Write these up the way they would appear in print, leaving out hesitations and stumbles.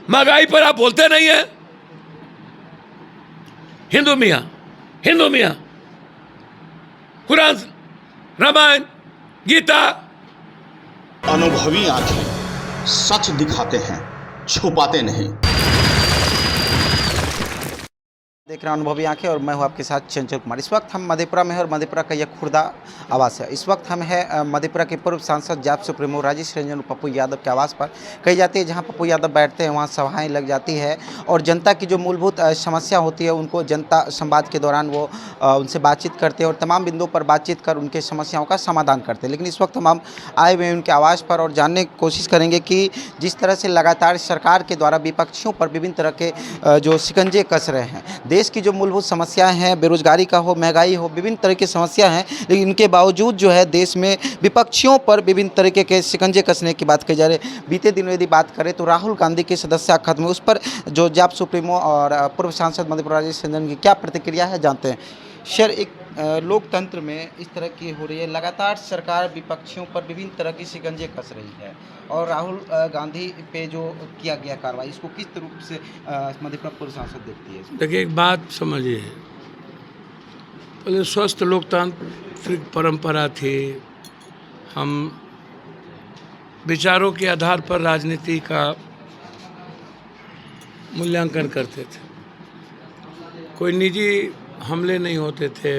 महंगाई पर आप बोलते नहीं है। हिंदू मियाँ कुरान, रामायण, गीता। अनुभवी आंखें सच दिखाते हैं, छुपाते नहीं। देख रहे हैं अनुभवी आंखें और मैं हूं आपके साथ चंचल कुमार। इस वक्त हम मधेपुरा में हैं और मधेपुरा का यह खुर्दा आवास है। इस वक्त हम हैं मधेपुरा के पूर्व सांसद जाप सुप्रीमो राजेश रंजन पप्पू यादव के आवास पर। कही जाती है जहां पप्पू यादव बैठते हैं वहां सभाएं लग जाती है और जनता की जो मूलभूत समस्या होती है उनको जनता संवाद के दौरान वो उनसे बातचीत करते हैं और तमाम बिंदुओं पर बातचीत कर उनके समस्याओं का समाधान करते हैं। लेकिन इस वक्त हम आए हुए हैं उनके आवास पर और जानने की कोशिश करेंगे कि जिस तरह से लगातार सरकार के द्वारा विपक्षियों पर विभिन्न तरह के जो शिकंजे कस रहे हैं, देश की जो मूलभूत समस्याएं हैं, बेरोजगारी का हो, महंगाई हो, विभिन्न तरह की समस्या हैं, लेकिन इनके बावजूद जो है देश में विपक्षियों पर विभिन्न तरीके के शिकंजे कसने की बात की जा रही है। बीते दिनों यदि बात करें तो राहुल गांधी की सदस्यता खत्म है, उस पर जो जाप सुप्रीमो और पूर्व सांसद मधेपुरा राजेश रंजन की क्या प्रतिक्रिया है जानते हैं। सर, एक लोकतंत्र में इस तरह की हो रही है, लगातार सरकार विपक्षियों पर विभिन्न तरह की शिकंजे कस रही है और राहुल गांधी पे जो किया गया कार्रवाई, इसको किस रूप से मधेपुरा पूर्व सांसद देखती है? देखिए, एक बात समझिए, पहले स्वस्थ लोकतांत्रिक परंपरा थी। हम विचारों के आधार पर राजनीति का मूल्यांकन करते थे। कोई निजी हमले नहीं होते थे।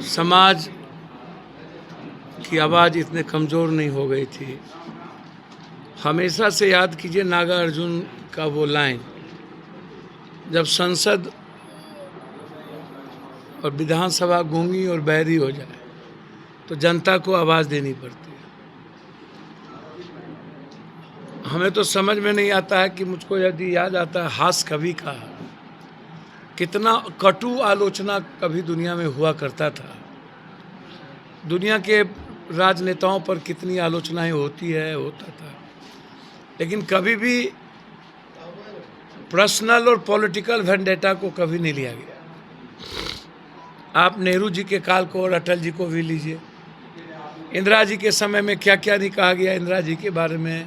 समाज की आवाज़ इतने कमज़ोर नहीं हो गई थी। हमेशा से याद कीजिए नागा अर्जुन का वो लाइन, जब संसद और विधानसभा गूंगी और बहरी हो जाए तो जनता को आवाज़ देनी पड़ती है। हमें तो समझ में नहीं आता है कि मुझको यदि याद आता है हास्य कवि का कितना कटु आलोचना कभी दुनिया में हुआ करता था। दुनिया के राजनेताओं पर कितनी आलोचनाएं होता था, लेकिन कभी भी पर्सनल और पॉलिटिकल वेंडेटा को कभी नहीं लिया गया। आप नेहरू जी के काल को और अटल जी को भी लीजिए। इंदिरा जी के समय में क्या क्या नहीं कहा गया, इंदिरा जी के बारे में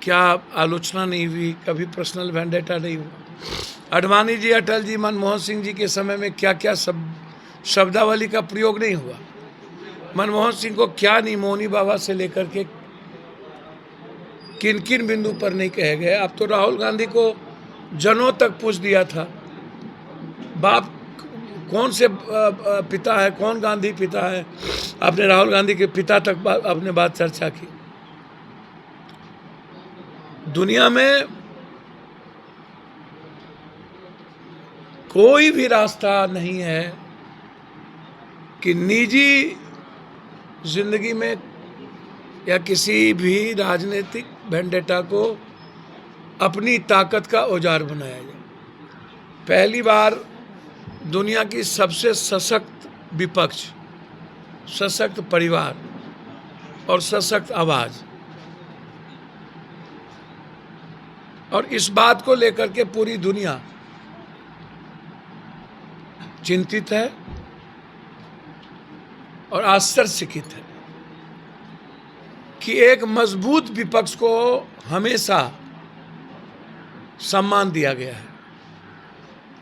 क्या आलोचना नहीं हुई, कभी पर्सनल वेंडेटा नहीं हुआ। अडवाणी जी, अटल जी, मनमोहन सिंह जी के समय में क्या क्या शब्दावली का प्रयोग नहीं हुआ। मनमोहन सिंह को क्या नहीं मोहनी बाबा से लेकर के किन किन बिंदु पर नहीं कहे गए। अब तो राहुल गांधी को जनों तक पूछ दिया था। बाप कौन से पिता है, कौन गांधी पिता है, आपने राहुल गांधी के पिता तक आपने बात चर्चा की। दुनिया में कोई भी रास्ता नहीं है कि निजी जिंदगी में या किसी भी राजनीतिक वेंडेटा को अपनी ताकत का औजार बनाया जाए। पहली बार दुनिया की सबसे सशक्त विपक्ष, सशक्त परिवार और सशक्त आवाज़, और इस बात को लेकर के पूरी दुनिया चिंतित है और आश्चर्यचकित है कि एक मजबूत विपक्ष को हमेशा सम्मान दिया गया है।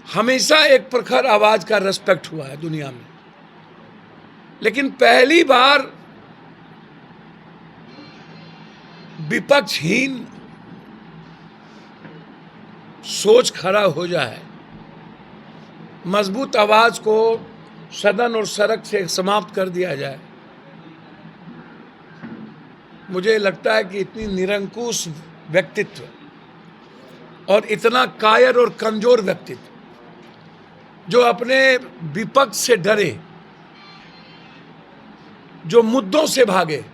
हमेशा एक प्रखर आवाज का रेस्पेक्ट हुआ है दुनिया में, लेकिन पहली बार विपक्षहीन सोच खड़ा हो जाए, मजबूत आवाज को सदन और सड़क से समाप्त कर दिया जाए। मुझे लगता है कि इतनी निरंकुश व्यक्तित्व और इतना कायर और कमजोर व्यक्तित्व जो अपने विपक्ष से डरे, जो मुद्दों से भागे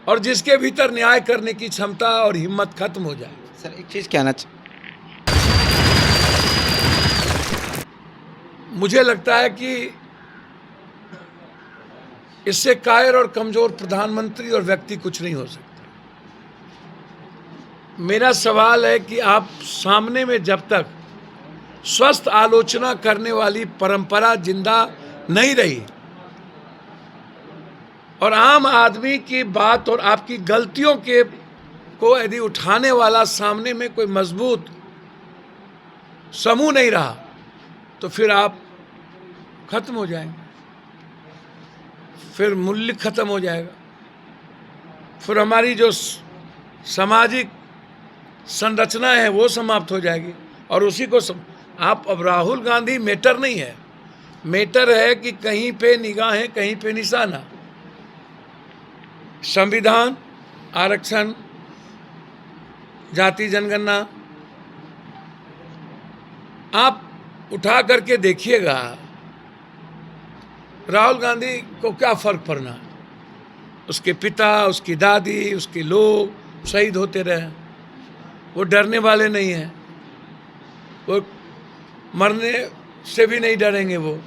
और जिसके भीतर न्याय करने की क्षमता और हिम्मत खत्म हो जाए। सर, एक चीज़ कहना मुझे लगता है कि इससे कायर और कमजोर प्रधानमंत्री और व्यक्ति कुछ नहीं हो सकता। मेरा सवाल है कि आप सामने में जब तक स्वस्थ आलोचना करने वाली परंपरा जिंदा नहीं रही, और आम आदमी की बात और आपकी गलतियों के को यदि उठाने वाला सामने में कोई मजबूत समूह नहीं रहा तो फिर आप खत्म हो जाएंगे, फिर मूल्य खत्म हो जाएगा, फिर हमारी जो सामाजिक संरचना है वो समाप्त हो जाएगी। और उसी को आप अब राहुल गांधी मैटर नहीं है, मैटर है कि कहीं पे निगाहें कहीं पे निशाना। संविधान, आरक्षण, जाति जनगणना आप उठा करके देखिएगा, राहुल गांधी को क्या फर्क पड़ना। उसके पिता, उसकी दादी, उसके लोग शहीद होते रहे, वो डरने वाले नहीं हैं, वो मरने से भी नहीं डरेंगे वो।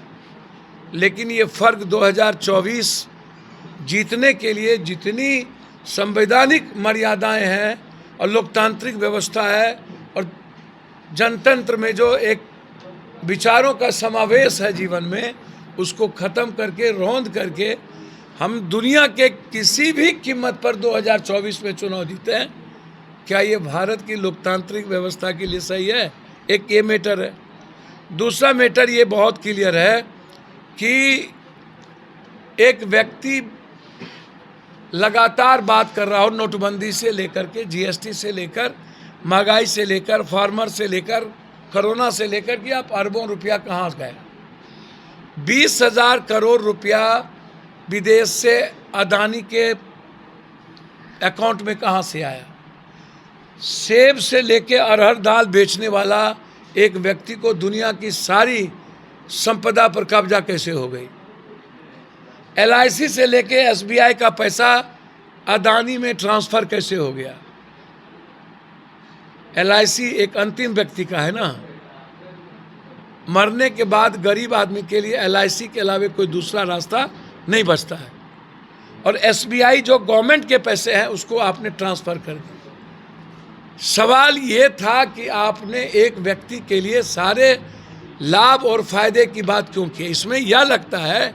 लेकिन ये फर्क 2024 जीतने के लिए जितनी संवैधानिक मर्यादाएं हैं और लोकतांत्रिक व्यवस्था है और जनतंत्र में जो एक विचारों का समावेश है जीवन में, उसको ख़त्म करके रौंद करके हम दुनिया के किसी भी कीमत पर 2024 में चुनाव जीते हैं। क्या ये भारत की लोकतांत्रिक व्यवस्था के लिए सही है? एक ये मैटर है। दूसरा मैटर ये बहुत क्लियर है कि एक व्यक्ति लगातार बात कर रहा हो, नोटबंदी से लेकर के, जीएसटी से लेकर, महंगाई से लेकर, फार्मर से लेकर, कोरोना से लेकर कि आप अरबों रुपया कहाँ गए। 20,000 करोड़ रुपया विदेश से अदानी के अकाउंट में कहाँ से आया। सेब से लेके अरहर दाल बेचने वाला एक व्यक्ति को दुनिया की सारी संपदा पर कब्जा कैसे हो गई। LIC से लेके SBI का पैसा अदानी में ट्रांसफर कैसे हो गया। LIC एक अंतिम व्यक्ति का है ना, मरने के बाद गरीब आदमी के लिए LIC के अलावा कोई दूसरा रास्ता नहीं बचता है। और SBI जो गवर्नमेंट के पैसे हैं उसको आपने ट्रांसफर कर दिया। सवाल ये था कि आपने एक व्यक्ति के लिए सारे लाभ और फायदे की बात क्यों की। इसमें यह लगता है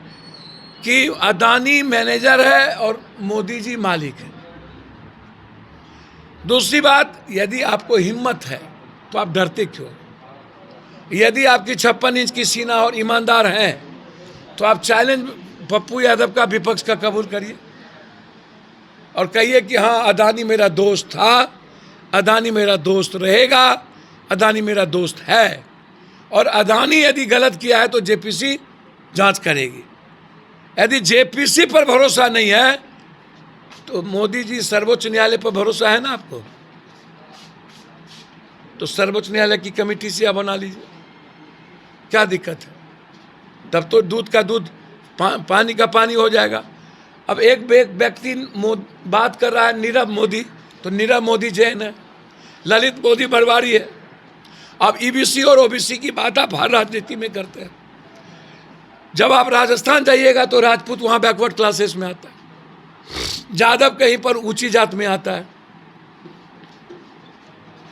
कि अदानी मैनेजर है और मोदी जी मालिक है। दूसरी बात, यदि आपको हिम्मत है तो आप डरते क्यों? यदि आपकी 56 इंच की सीना और ईमानदार हैं तो आप चैलेंज पप्पू यादव का विपक्ष का कबूल करिए और कहिए कि हाँ, अदानी मेरा दोस्त था, अदानी मेरा दोस्त रहेगा, अदानी मेरा दोस्त है, और अदानी यदि गलत किया है तो जेपीसी जांच करेगी। यदि जेपीसी पर भरोसा नहीं है तो मोदी जी सर्वोच्च न्यायालय पर भरोसा है ना आपको, तो सर्वोच्च न्यायालय की कमेटी से आप बना लीजिए, क्या दिक्कत है। तब तो दूध का दूध पानी का पानी हो जाएगा। अब एक व्यक्ति बात कर रहा है नीरव मोदी, तो नीरव मोदी जैन है, ललित मोदी बरवारी है। अब ईबीसी और ओबीसी की बात आप हर राजनीति में करते हैं। जब आप राजस्थान जाइएगा तो राजपूत वहाँ बैकवर्ड क्लासेस में आता है, यादव कहीं पर ऊंची जात में आता है।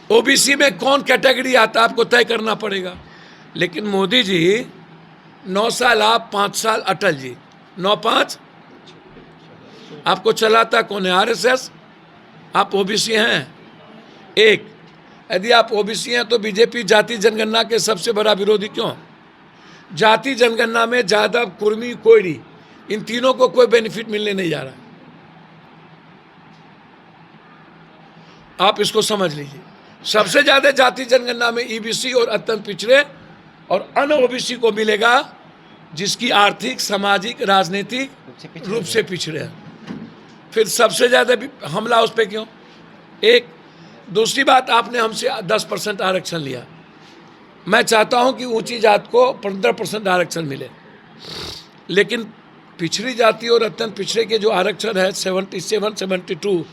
ओबीसी में कौन कैटेगरी आता है आपको तय करना पड़ेगा। लेकिन मोदी जी 9 साल आप, 5 साल अटल जी, 9-5 आपको चलाता कौन है? आरएसएस। आप ओबीसी हैं। एक, यदि आप ओबीसी हैं तो बीजेपी जाति जनगणना के सबसे बड़ा विरोधी क्यों? जाति जनगणना में यादव, कुर्मी, कोयरी, इन तीनों को कोई बेनिफिट मिलने नहीं जा रहा। आप इसको समझ लीजिए। सबसे ज्यादा जाति जनगणना में ईबीसी और अत्यंत पिछड़े और अन्य ओबीसी को मिलेगा जिसकी आर्थिक, सामाजिक, राजनीतिक रूप से पिछड़े हैं। फिर सबसे ज्यादा हमला उस पर क्यों? एक। दूसरी बात, आपने हमसे 10% आरक्षण लिया। मैं चाहता हूं कि ऊंची जात को 15% आरक्षण मिले, लेकिन पिछड़ी जाति और अत्यंत पिछड़े के जो आरक्षण है 77-72,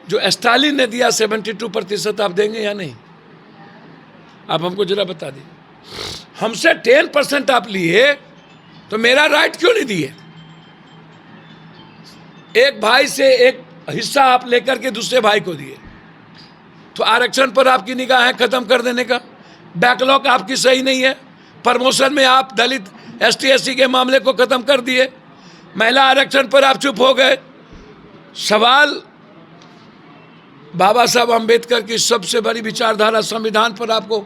जो स्टालिन ने दिया 72%, आप देंगे या नहीं? आप हमको जरा बता दीजिए। हमसे 10% आप लिए तो मेरा राइट क्यों नहीं दिए? एक भाई से एक हिस्सा आप लेकर के दूसरे भाई को दिए, तो आरक्षण पर आपकी निगाह है खत्म कर देने का। बैकलॉग आपकी सही नहीं है। प्रमोशन में आप दलित, ST SC के मामले को खत्म कर दिए। महिला आरक्षण पर आप चुप हो गए। सवाल बाबा साहब अंबेडकर की सबसे बड़ी विचारधारा संविधान पर आपको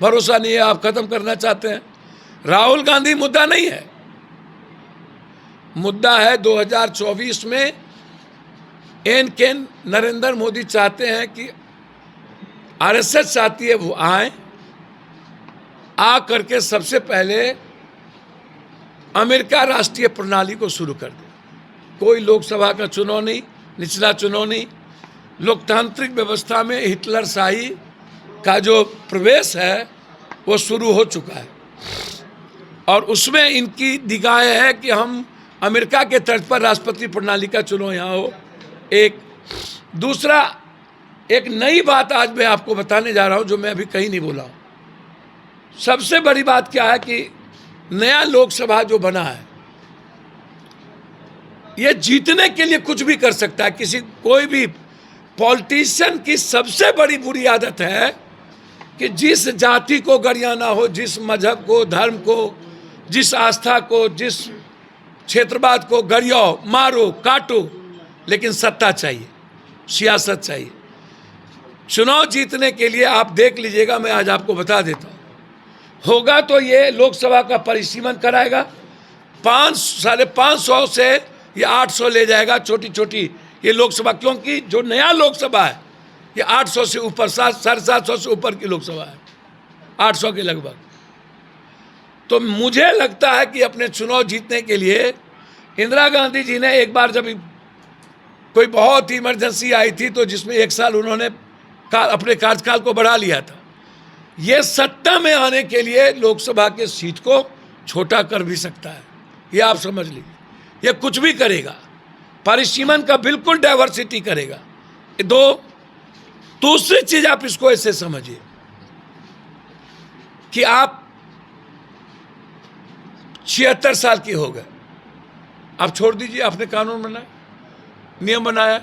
भरोसा नहीं है, आप खत्म करना चाहते हैं। राहुल गांधी मुद्दा नहीं है, मुद्दा है 2024 में के नरेंद्र मोदी चाहते हैं कि आरएसएस चाहती है वो आए, आ करके सबसे पहले अमेरिका राष्ट्रीय प्रणाली को शुरू कर दे। कोई लोकसभा का चुनाव नहीं, निचला चुनाव नहीं, लोकतांत्रिक व्यवस्था में हिटलर शाही का जो प्रवेश है वो शुरू हो चुका है और उसमें इनकी निगाह है कि हम अमेरिका के तर्ज पर राष्ट्रपति प्रणाली का चुनाव यहाँ हो। एक दूसरा, एक नई बात आज मैं आपको बताने जा रहा हूँ जो मैं अभी कहीं नहीं बोला हूँ। सबसे बड़ी बात क्या है कि नया लोकसभा जो बना है ये जीतने के लिए कुछ भी कर सकता है। कोई भी पॉलिटिशियन की सबसे बड़ी बुरी आदत है कि जिस जाति को गरियाना हो, जिस मजहब को, धर्म को, जिस आस्था को, जिस क्षेत्रवाद को गरियाओ, मारो, काटो, लेकिन सत्ता चाहिए, सियासत चाहिए। चुनाव जीतने के लिए आप देख लीजिएगा, मैं आज आपको बता देता हूँ, होगा तो ये लोकसभा का परिसीमन कराएगा, 500-550 से ये 800 ले जाएगा छोटी छोटी ये लोकसभा, क्योंकि जो नया लोकसभा है ये 800 से ऊपर, 750 से ऊपर की लोकसभा है, 800 के लगभग। तो मुझे लगता है कि अपने चुनाव जीतने के लिए इंदिरा गांधी जी ने एक बार जब कोई बहुत ही इमरजेंसी आई थी तो जिसमें 1 साल उन्होंने अपने कार्यकाल को बढ़ा लिया था, ये सत्ता में आने के लिए लोकसभा के सीट को छोटा कर भी सकता है, ये आप समझ लीजिए। ये कुछ भी करेगा, परिसीमन का बिल्कुल डाइवर्सिटी करेगा। दूसरी चीज आप इसको ऐसे समझिए कि आप 76 साल की हो गए, आप छोड़ दीजिए, आपने कानून बनाया, नियम बनाया,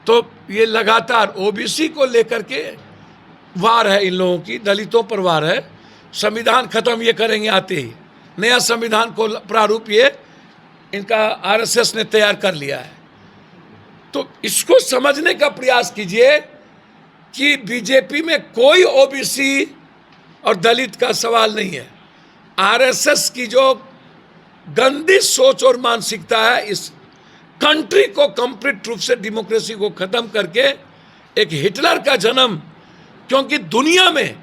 तो ये लगातार ओबीसी को लेकर के वार है, इन लोगों की दलितों पर वार है। संविधान खत्म ये करेंगे आते ही, नया संविधान को प्रारूप ये इनका आरएसएस ने तैयार कर लिया है। तो इसको समझने का प्रयास कीजिए कि बीजेपी में कोई ओबीसी और दलित का सवाल नहीं है। आरएसएस की जो गंदी सोच और मानसिकता है, इस कंट्री को कंप्लीट रूप से डेमोक्रेसी को खत्म करके एक हिटलर का जन्म, क्योंकि दुनिया में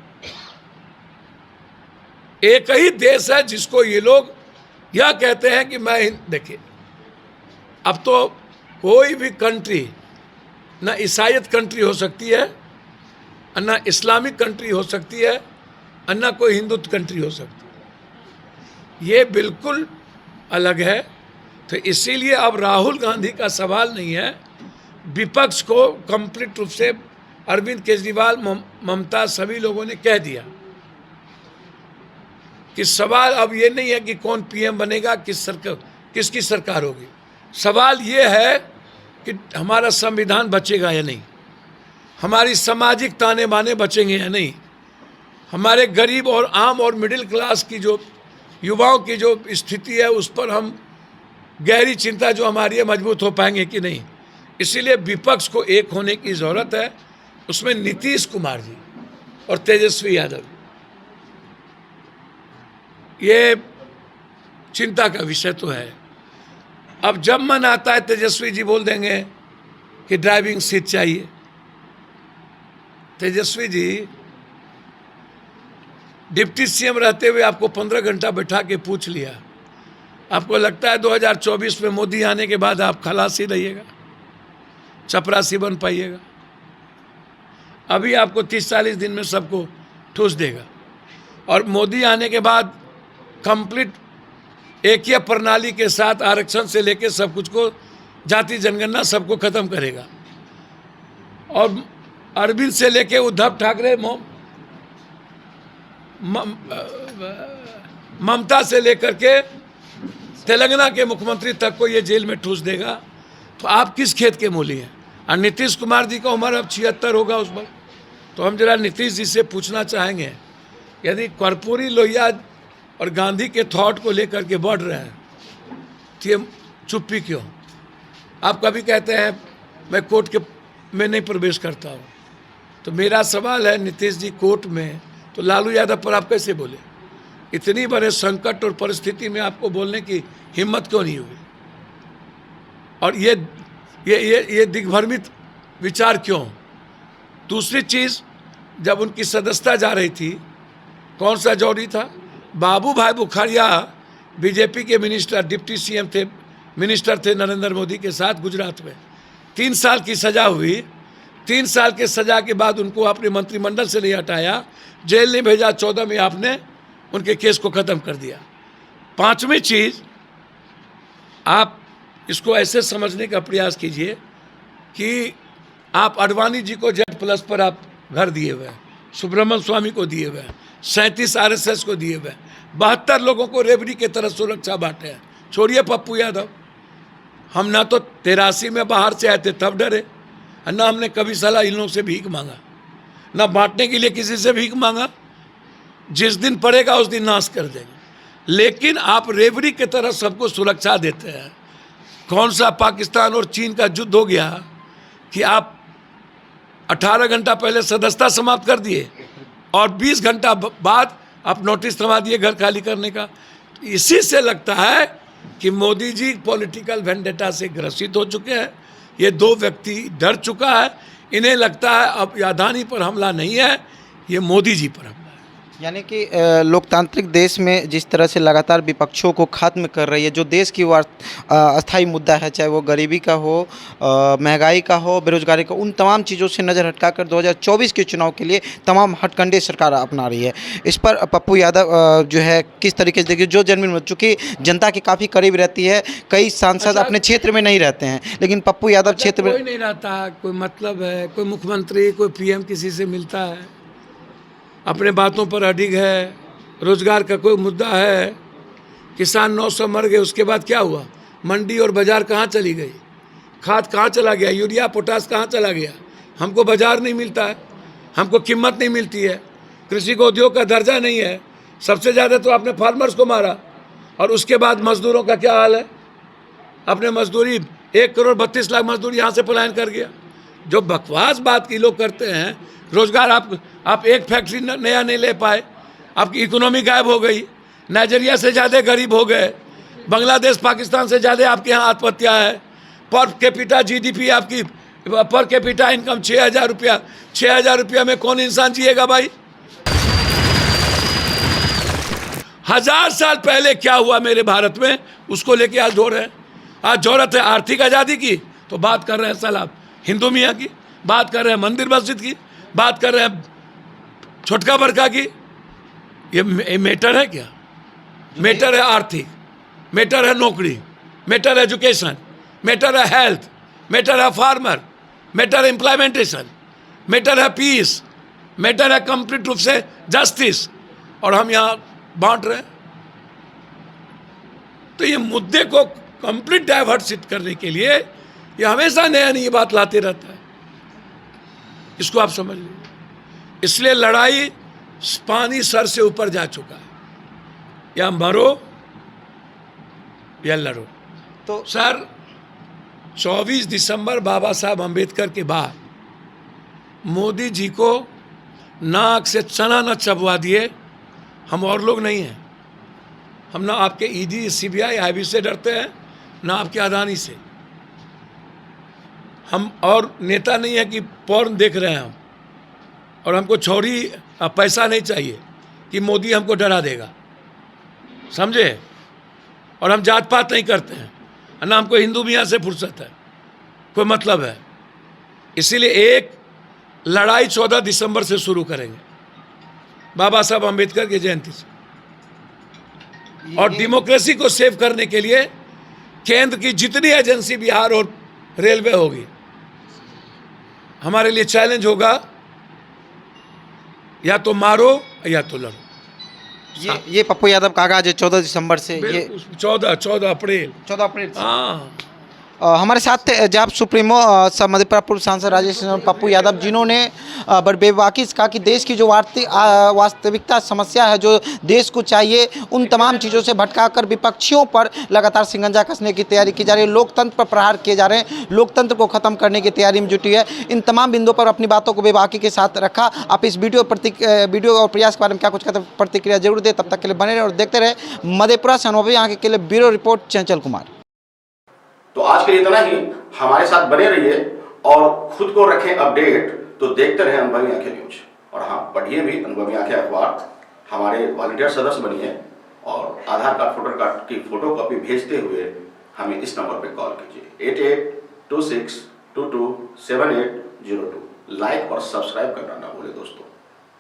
एक ही देश है जिसको ये लोग यह कहते हैं कि मैं, देखिए अब तो कोई भी कंट्री, ना ईसाईयत कंट्री हो सकती है, ना इस्लामिक कंट्री हो सकती है, ना कोई हिंदू कंट्री हो सकती है, ये बिल्कुल अलग है। तो इसीलिए अब राहुल गांधी का सवाल नहीं है, विपक्ष को कंप्लीट रूप से अरविंद केजरीवाल, ममता, सभी लोगों ने कह दिया कि सवाल अब ये नहीं है कि कौन पीएम बनेगा, किसकी सरकार होगी। सवाल ये है कि हमारा संविधान बचेगा या नहीं, हमारी सामाजिक ताने बाने बचेंगे या नहीं, हमारे गरीब और आम और मिडिल क्लास की जो युवाओं की जो स्थिति है उस पर हम गहरी चिंता जो हमारी है मजबूत हो पाएंगे कि नहीं। इसीलिए विपक्ष को एक होने की ज़रूरत है, उसमें नीतीश कुमार जी और तेजस्वी यादव, ये चिंता का विषय तो है। अब जब मन आता है तेजस्वी जी बोल देंगे कि ड्राइविंग सीट चाहिए। तेजस्वी जी डिप्टी सीएम रहते हुए आपको 15 घंटा बैठा के पूछ लिया, आपको लगता है 2024 में मोदी आने के बाद आप खलासी रहिएगा, चपरासी बन पाइएगा? अभी आपको 30-40 दिन में सबको ठूस देगा और मोदी आने के बाद कंप्लीट एक ही प्रणाली के साथ आरक्षण से लेकर सब कुछ को, जाति जनगणना सबको खत्म करेगा। और अरविंद से लेके उद्धव ठाकरे, ममता से लेकर के तेलंगाना के मुख्यमंत्री तक को ये जेल में ठूस देगा। तो आप किस खेत के मूली हैं? और नीतीश कुमार जी का उम्र अब 76 होगा उस पर। तो हम जरा नीतीश जी से पूछना चाहेंगे, यदि कर्पूरी लोहिया और गांधी के थॉट को लेकर के बढ़ रहे हैं तो ये चुप्पी क्यों? आप कभी कहते हैं मैं कोर्ट के में नहीं प्रवेश करता हूँ, तो मेरा सवाल है नीतीश जी कोर्ट में, तो लालू यादव पर आप कैसे बोले? इतनी बड़े संकट और परिस्थिति में आपको बोलने की हिम्मत क्यों नहीं हुई? और ये दिग्भ्रमित विचार क्यों? दूसरी चीज़, जब उनकी सदस्यता जा रही थी, कौन सा जौहरी था? बाबू भाई बुखारिया बीजेपी के मिनिस्टर, डिप्टी सीएम थे, मिनिस्टर थे नरेंद्र मोदी के साथ गुजरात में। 3 साल की सज़ा हुई। 3 साल के सज़ा के बाद उनको आपने मंत्रिमंडल से नहीं हटाया, जेल नहीं भेजा। 14 में आपने उनके केस को ख़त्म कर दिया। 5वीं चीज़, आप इसको ऐसे समझने का प्रयास कीजिए कि आप अडवाणी जी को Z+ पर आप घर दिए हुए हैं, सुब्रमण्यम स्वामी को दिए हुए हैं, 37 RSS को दिए हुए हैं, 72 लोगों को रेबड़ी के तरह सुरक्षा बांटे हैं। छोड़िए पप्पू यादव, हम ना तो 83 में बाहर से आए थे तब डरे, ना हमने कभी साला इन लोगों से भीख मांगा, ना बांटने के लिए किसी से भीख मांगा। जिस दिन पड़ेगा उस दिन नाश कर देंगे। लेकिन आप रेबड़ी की तरह सबको सुरक्षा देते हैं। कौन सा पाकिस्तान और चीन का युद्ध हो गया कि आप 18 घंटा पहले सदस्यता समाप्त कर दिए और 20 घंटा बाद आप नोटिस थमा दिए घर खाली करने का। इसी से लगता है कि मोदी जी पॉलिटिकल वेंडेटा से ग्रसित हो चुके हैं। ये 2 व्यक्ति डर चुका है। इन्हें लगता है अब अडानी पर हमला नहीं है, ये मोदी जी पर हमला है। यानी कि लोकतांत्रिक देश में जिस तरह से लगातार विपक्षों को खत्म कर रही है, जो देश की अस्थायी मुद्दा है, चाहे वो गरीबी का हो, महंगाई का हो, बेरोजगारी का, उन तमाम चीज़ों से नज़र हटकाकर 2024 के चुनाव के लिए तमाम हटकंडे सरकार अपना रही है। इस पर पप्पू यादव जो है किस तरीके से देखिए, जो जनमिन, चूँकि जनता के काफ़ी करीब रहती है, कई सांसद अपने क्षेत्र में नहीं रहते हैं, लेकिन पप्पू यादव क्षेत्र में कोई नहीं रहता, कोई मतलब है, कोई मुख्यमंत्री, कोई PM किसी से मिलता है, अपने बातों पर अडिग है, रोजगार का कोई मुद्दा है, किसान 900 मर गए, उसके बाद क्या हुआ? मंडी और बाजार कहाँ चली गई? खाद कहाँ चला गया? यूरिया पोटास कहाँ चला गया? हमको बाजार नहीं मिलता है, हमको कीमत नहीं मिलती है, कृषि को उद्योग का दर्जा नहीं है। सबसे ज़्यादा तो आपने फार्मर्स को मारा, और उसके बाद मजदूरों का क्या हाल है? अपने मजदूरी 1,32,00,000 मजदूर यहाँ से पलायन कर गया। जो बकवास बात की लोग करते हैं, रोजगार आप एक फैक्ट्री नया नहीं ले पाए, आपकी इकोनॉमी गायब हो गई, नाइजीरिया से ज़्यादा गरीब हो गए, बांग्लादेश पाकिस्तान से ज़्यादा आपके यहाँ आत्महत्या है, पर कैपिटा GDP आपकी, पर कैपिटा इनकम 6,000 रुपया, 6,000 रुपया में कौन इंसान जिएगा भाई? 1000 साल पहले क्या हुआ मेरे भारत में, उसको लेके आज दौड़ रहे हैं। आज जरूरत है आर्थिक आज़ादी की, तो बात कर रहे हैं साला हिंदू मियाँ की, बात कर रहे हैं मंदिर मस्जिद की, बात कर रहे हैं छोटका बड़का की। ये मैटर है क्या? मैटर है आर्थिक, मैटर है नौकरी, मैटर है एजुकेशन, मैटर है हेल्थ, मैटर है फार्मर, मैटर है इम्प्लायमेंटेशन, मैटर है पीस, मैटर है कंप्लीट रूप से जस्टिस, और हम यहाँ बांट रहे हैं। तो ये मुद्दे को कंप्लीट डाइवर्सिट करने के लिए ये हमेशा नया नई बात लाते रहता है, इसको आप समझ लीजिए। इसलिए लड़ाई पानी सर से ऊपर जा चुका है, या मरो या लड़ो। तो सर 24 दिसंबर बाबा साहब अम्बेडकर के बाद मोदी जी को नाक से चना न चबवा दिए। हम और लोग नहीं हैं, हम ना आपके ED CBI IB से डरते हैं, ना आपके अडानी से। हम और नेता नहीं है कि पॉर्न देख रहे हैं हम, और हमको छौरी पैसा नहीं चाहिए कि मोदी हमको डरा देगा, समझे? और हम जात पात नहीं करते हैं, ना हमको हिंदू मियाँ से फुर्सत है, कोई मतलब है। इसीलिए एक लड़ाई 14 दिसंबर से शुरू करेंगे, बाबा साहब अम्बेडकर की जयंती से। और डेमोक्रेसी को सेव करने के लिए केंद्र की जितनी एजेंसी, बिहार और रेलवे होगी, हमारे लिए चैलेंज होगा, या तो मारो या तो लड़ो। ये पप्पू यादव का आगाज है 14 दिसंबर से, ये 14 अप्रैल। 14 अप्रैल से। हाँ, हमारे साथ थे जाप सुप्रीमो मधेपुरा पूर्व सांसद राजेश रंजन पप्पू यादव, जिन्होंने बड़ी बेबाकी से कहा कि देश की जो वास्तविकता समस्या है, जो देश को चाहिए, उन तमाम चीज़ों से भटकाकर विपक्षियों पर लगातार शिकंजा कसने की तैयारी की जा रही है, लोकतंत्र पर प्रहार किए जा रहे हैं, लोकतंत्र को खत्म करने की तैयारी में जुटी है। इन तमाम बिंदुओं पर अपनी बातों को बेबाकी के साथ रखा। आप इस वीडियो और प्रयास के बारे में क्या कुछ कहते हैं, प्रतिक्रिया जरूर दें। तब तक के लिए बने रहे और देखते रहे मधेपुरा से अनुभवी आंखें के लिए ब्यूरो रिपोर्ट चंचल कुमार। तो आज के लिए इतना ही। हमारे साथ बने रहिए और खुद को रखें अपडेट। तो देखते रहे अनुभवी आंखें न्यूज। और हाँ, पढ़िए भी अनुभवी आंखें अखबार। हमारे वॉलंटियर सदस्य बनिए और आधार कार्ड, वोटर कार्ड की फोटो कॉपी भेजते हुए हमें इस नंबर पर कॉल कीजिए 8826227802। लाइक और सब्सक्राइब करना ना भूलें दोस्तों।